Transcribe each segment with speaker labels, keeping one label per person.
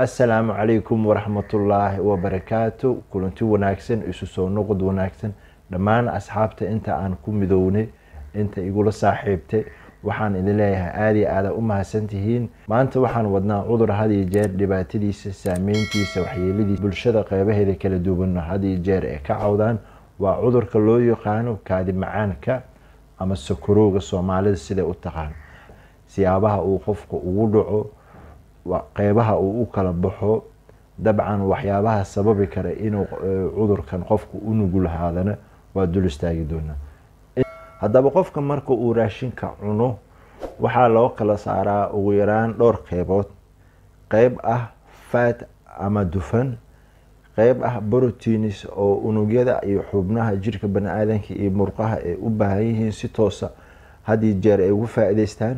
Speaker 1: السلام عليكم ورحمة الله وبركاته. كلنتي وناكسن إسوسو نقد وناكسن دمان أصحابته أنت أن كوميدوني أنت يقول صاحبته waxaan idin leeyahay aad u mahadsantihiin maanta waxaan wadnaa cudur hadii jeer dhibaatadiisa saameyntiisa waxyeeladiisa bulshada qaybaheeda kala duwan hadii jeer ee ka cawdaan waa cudurka loo yaqaano kaadi macaanka ama sokorowga Soomaalida sida u taqaan siyaabaha uu qofku ugu dhaco qaybaha uu u kala baxo dabcan waxyaabaha sababi kara inuu cudurkan qofku u nugul haadana waa dul istaagi doonaa. haddaba qofka marka uu raashinka cuno waxaa loo kala saaraa ugu yaraan dhowr qaybood. qayb ah fat ama dufan, qayb ah proteins oo unugyada iyo xubnaha jirka bani'aadanka iyo murqaha ay u baahan yihiin si toos ah hadii jeer ay ugu faa'iideystaan,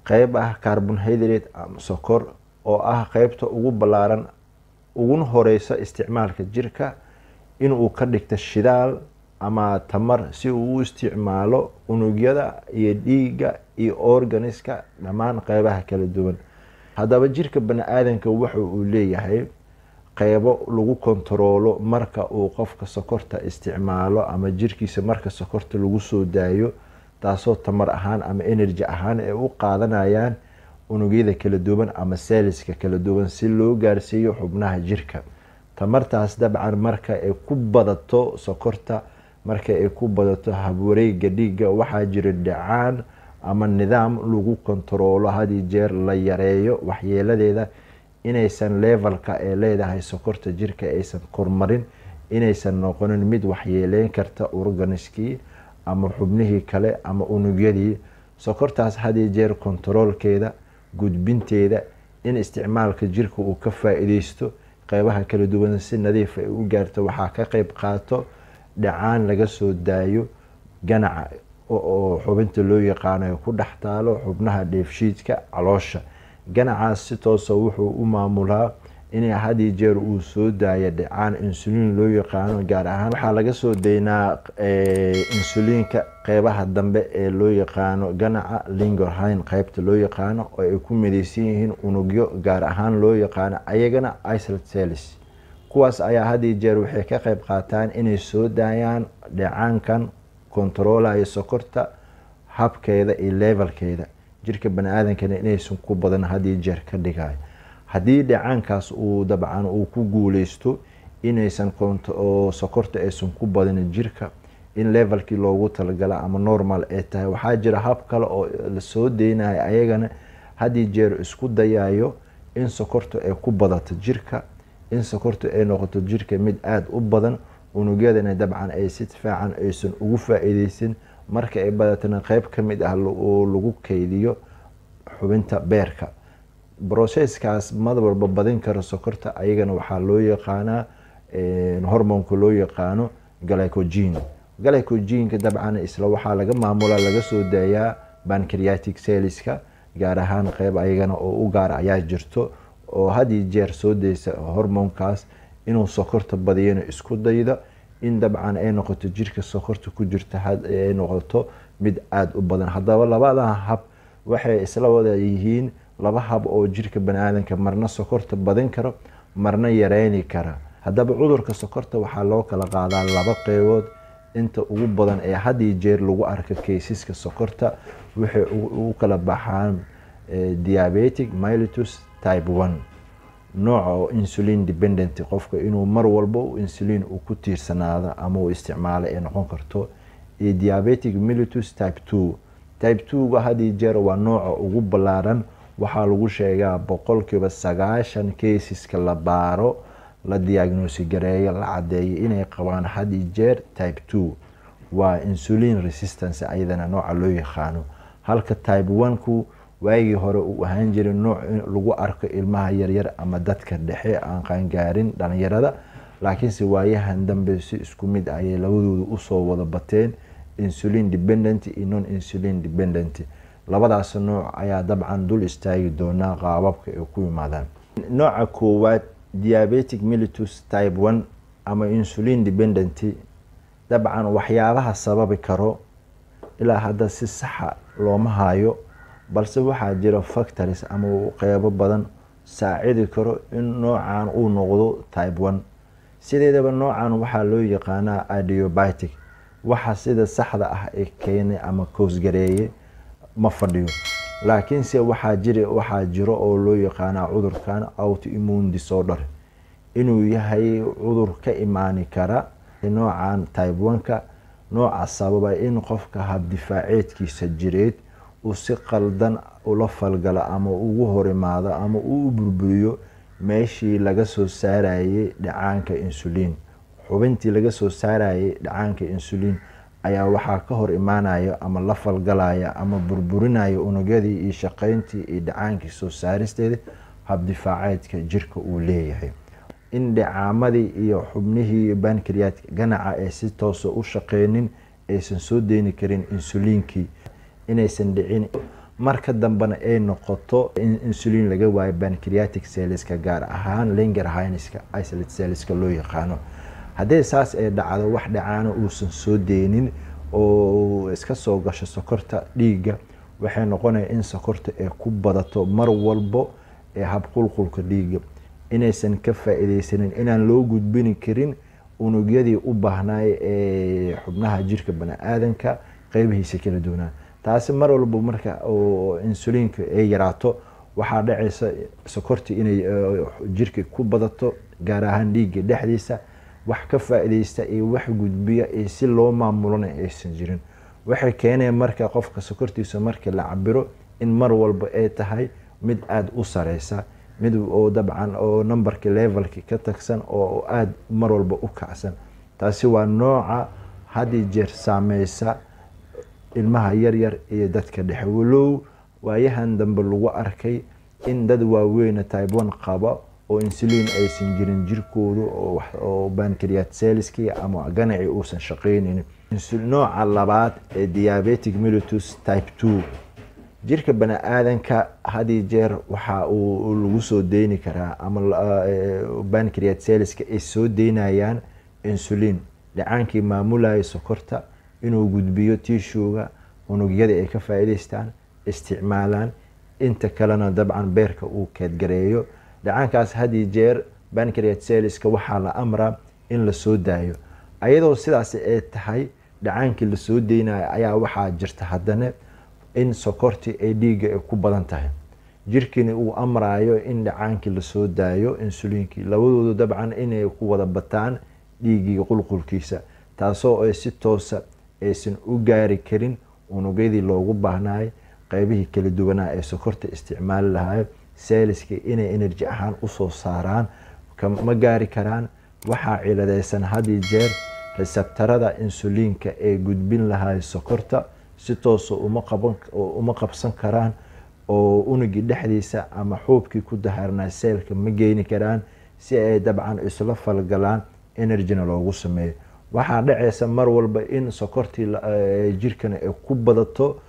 Speaker 1: qayb ah carbohydrate ama sokor oo ah qaybta ugu ballaaran ugu horeysa isticmaalka jirka inuu ka dhigto shidaal ama tamar si uu u isticmaalo unugyada iyo dhiigga iyo organiska dhammaan qaybaha kala duwan. haddaba jirka bani'aadanka waxa uu leeyahay qaybo lagu kontaroolo marka uu qofka sokorta isticmaalo ama jirkiisa marka sokorta lagu soo daayo taasoo tamar ahaan ama energy ahaan ay u qaadanayaan unugyada kala duwan ama cellska kala duwan si loo gaarsiiyo xubnaha jirka. tamartaas dabcan marka ay ku badato sokorta marka ay ku badato habwareegga dhiigga waxaa jira dhacaan ama nidaam lagu kontaroolo hadii jeer la yareeyo waxyeeladeeda inaysan levelka ee leedahay sokorta jirka aysan kormarin, inaysan noqonin mid waxyeeleyn karta organiskii ama xubnihii kale ama unugyadii. sokortaas hadii jeer kontaroolkeeda gudbinteeda in isticmaalka jirka uu ka faa'iideysto qaybaha kala duwan si nadiif ah u gaarto waxaa ka qayb qaato dhacaan laga soo daayo ganaca oo xubinta loo yaqaano ku dhaxtaalo xubnaha dheefshiidka caloosha. ganacaas si toos ah wuxuu u maamulaa in hadii jeer uu soo daayo dhacaan insulin loo yaqaano gaar ahaan waxaa laga soo deynaa insulinka qaybaha dambe ee loo yaqaano ganaca Langerhans qaybta loo yaqaano oo ay ku mideysan yihiin unugyo gaar ahaan loo yaqaano ayagana islet cells. kuwaas ayaa hadii jeer waxay ka qayb qaataan inay soo daayaan dhacaankan kontaroolaya sokorta habkeeda iyo levelkeeda jirka bani'aadankana inaysan ku badan hadii jeer ka dhigay. haddii dhacaankaas uu dabcan uu ku guuleysto inaysan sokorta aysan ku badan jirka in levelkii loogu talagala ama normal ay tahay waxaa jira hab kale oo la soo deynayo ayagana hadii jeer isku dayayo in sokorta ay ku badato jirka, in sokorta ay noqoto jirka mid aad u badan unugyadana dabcan ay si fiican aysan ugu faa'iideysan marka ay badatana qayb ka mid ah oo lagu kaydiyo xubinta beerka. processkaas madawalba badin karo sokorta ayagana waxaa loo yaqaanaa hormoonka loo yaqaano glycogen dabcan isla waxaa laga maamulaa laga soo daayaa pancreatic cellska gaar ahaan qayb ayagana oo u gaar ayaa jirto oo hadii jeer soo deysa hormoonkaas inuu sokorta badiyana isku daydo in dabcan ay noqoto jirka sokorta ku jirta ay noqoto mid aad u badan. haddaba labada hab waxay isla wada yihiin laba hab oo jirka bani'aadanka marna sokorta badin karo marna yareyn kara. haddaba cudurka sokorta waxaa loo kala qaadaa laba qaybood. inta ugu badan ee hadii jeer lagu arko kaysiska sokorta waxay u kala baxaan diabetic mellitus type 1 nooca oo insulin dependent qofka inuu mar walba insulin uu ku tiirsanaado ama uu isticmaalo ay noqon karto, iyo diabetic mellitus type 2. type 2 ga hadii jeer waa nooca ugu ballaaran waxaa lagu sheegaa 90% caseska la baaro la diagnose gareeyo la cadeeyo inay qabaan hadii jeer type 2 waa insulin resistance ayadana nooca loo yaqaano. halka type 1 ku waagii hore uu ahaan jiray nooc lagu arko ilmaha yaryar ama dadka dhexe aan qaangaarin dhalinyarada, laakiin si waayahan dambe si isku mid ay labadoodu u soo wada bateen insulin dependent iyo non insulin dependent. labadaas nooc ayaa dabcan dul istaagi doona qaababka ay ku yimaadaan. nooca koowaad diabetic mellitus type 1 ama insulin dependent dabcan waxyaabaha sababi karo ilaa hadda si sax ah looma hayo balse waxaa jira factors ama qaybo badan saacidi karo in noocan uu noqdo type 1. sideedaba noocan waxaa loo yaqaanaa adiabatic. waxa sida saxda ah ee keenay ama koosgareeye ma fadhiyo, laakiinse waxaa jiro oo loo yaqaanaa cudurkan autoimmune disorder, inuu yahay cudur ka imaani kara noocan type 1ka. nooca sababa in qofka habdifaaceedkiisa jireed uu si qaldan ula falgalo ama ugu horimaado ama uu burburiyo meeshii laga soo saarayay dhacaanka insulin. xubintii laga soo saarayay dhacaanka insulin ayaa waxaa ka hor imaanaya ama la falgalaya ama burburinaya unugyadii iyo shaqayntii iyo dhacaankii soo saaristeeda habdifaaceedka jirka uu leeyahay. in dhacaamadii iyo xubnihii pancreatic ganaca ay si toos u shaqeynin, aysan soo deeni karin insulinkii, inaysan dhicin marka dambana ay noqoto in insulin laga waayo pancreatic cellska, gaar ahaan Langerhans-ka islet cellska loo yaqaano. haddii saas ay dhacdo wax dhacaana uusan soo deenin oo iska soo gasho sokorta dhiigga, waxay noqonaya in sokorta ay ku badato mar walbo ee habqulqulka dhiigga, inaysan ka faa'iideysanin, inaan loo gudbin karin unugyadii u baahnay ee xubnaha jirka bani'aadanka qaybihiisa kala duwanaa. taasi mar walba marka oo insulinka ay yaraato waxaa dhacaysa sokorta inay jirka ku badato, gaar ahaan dhiigga dhexdiisa. wax ka faa'iideysta iyo wax gudbiya iyo si loo maamulana aysan jirin. waxay keeneen marka qofka sokortiisa marka la cabiro in mar walba ay tahay mid aad u sareysa, mid oo dabcan oo numberka levelka ka tagsan oo aad mar walba u kacsan. taasi waa nooca hadii jeer saameysa ilmaha yaryar iyo dadka dhexe. walow waayahan dambe lagu arkay in dad waaweyn type 1 qaba oo insulin aysan jirin jirkooda oo pancreatic cellski ama ganaci uusan shaqeynin. nooca labaad ee diabetic mellitus type 2, jirka bani'aadanka hadii jeer waxa uu lagu soo deeni karaa ama pancreatic cellska ay soo deynayaan insulin, dhacaankii maamulaya sokorta inuu gudbiyo tissue-ga, unugyada ay ka faa'iideystaan, isticmaalaan, inta kalena dabcan beerka uu keedgareeyo. dhacaankaas hadii jeer pancreatic cellska waxaa la amraa in la soo daayo. ayadoo sidaas ay tahay dhacaankii la soo deynayo ayaa waxaa jirta haddana in sokortii ay dhiigga ay ku badan tahay, jirkiina uu amrayo in dhacaankii la soo daayo insulinkii, labadoodu dabcan inay ku wada bataan dhiiggii qulqulkiisa, taasoo ay si toosa aysan u gaari karin unugyadii loogu baahnay qaybihii kala duwanaa ee sokorta isticmaali lahaay cellska inay energy ahaan u soo saaraan ma gaari karaan. waxaa ciladeysan hadii jeer receptorada insulinka ee gudbin lahaay sokorta si toos uma qabsan karaan, oo unugii dhexdiisa ama xuubkii ku daharnaa cellka ma geeni karaan si ay dabcan isla falgalaan energyna loogu sameeyo. waxaa dhacaysa mar walba in sokortii jirkana ay ku badato,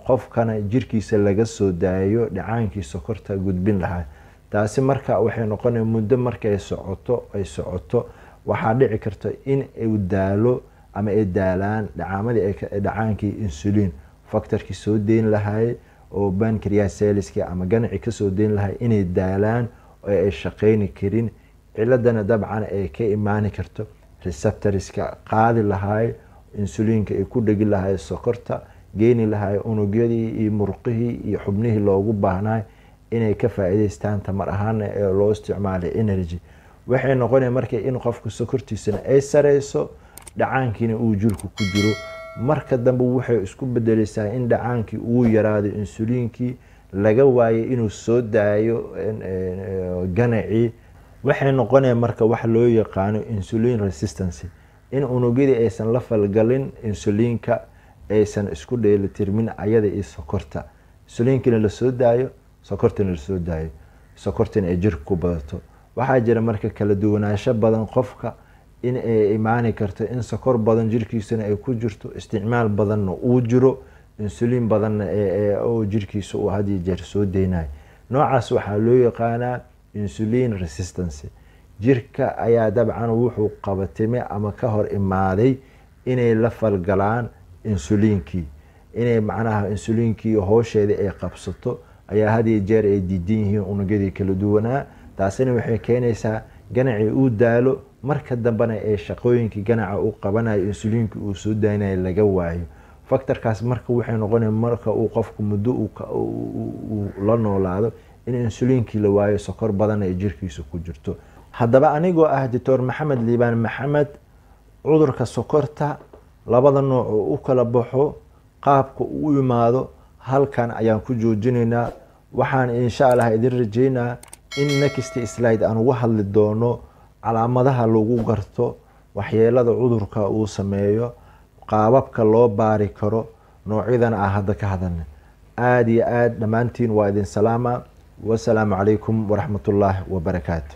Speaker 1: qofkana jirkiisa laga soo daayo dhacaankii sokorta gudbin lahaa. taasi marka waxay noqonaya muddo markay socoto waxaa dhici karta in ay daalo ama ay daalaan dhacaamadii dhacaankii insulin factorkii soo deyn lahay oo pancreatic cellski ama ganaci ka soo deyn lahay inay daalaan oo ay shaqeyni karin. ciladana dabcan ay ka imaani karto receptorska qaadi lahay insulinka ay ku dhegi lahay sokorta, geeni lahay unugyadii iyo murqihii iyo xubnihii loogu baahnay inay ka faa'iideystaan tamar ahaan ee loo isticmaalay energy. waxay noqonaya marka in qofka sokortiisana ay sareyso, dhacaankiina uu jirku ku jiro. marka dambe waxay isku bedelaysaa in dhacaankii uu yaraado, insulinkii laga waayay inuu soo daayo ganacii. waxay noqonaya marka wax loo yaqaano insulin resistance, in unugyadii aysan la falgalin insulinka, aysan isku dheelitirmin ayada iyo sokorta. insulinkina la soo daayo, sokortina la soo daayo, sokortina ay jirka ku badato. waxaa jira marka kala duwanaansho badan qofka in ay imaani karto in sokor badan jirkiisana ay ku jirto, isticmaal badanna uu jiro, insulin badanna oo jirkiisa uu hadii jeer soo deynayo. noocaas waxaa loo yaqaanaa insulin resistance. jirka ayaa dabcan wuxuu qabatime ama ka hor imaaday inay la falgalaan insulinkii, inay macnaha insulinkii howsheeda ay qabsato ayaa had iyo jeer ay diidan yihiin unugyadii kala duwanaa. taasina waxay keenaysaa ganacii uu daalo, marka dambena ee shaqooyinkii ganaca uu qabanayo insuliinka uu soo daynayo laga waayo. factorkaas marka waxay noqonaya marka uu qofku muddo uu la noolaado in insuliinkii la waayo, sokor badan ay jirkiisa ku jirto. haddaba anigoo ah Dr. Maxamed Liibaan Maxamed, cudurka sokorta labada nooc oo u kala baxo, qaabka uu u yimaado, halkan ayaan ku joojinaynaa. waxaan insha Allah idin rajaynaa in next slide aan uga hadli doono calaamadaha lagu garto waxyeelada cudurka uu sameeyo, qaababka loo baari karo, noocyadan aan hadda ka hadalnay. aad iyo aad dhammaantiin waa idin salaama. wasalaamu calaykum waraxmatullaahi wabarakaatu.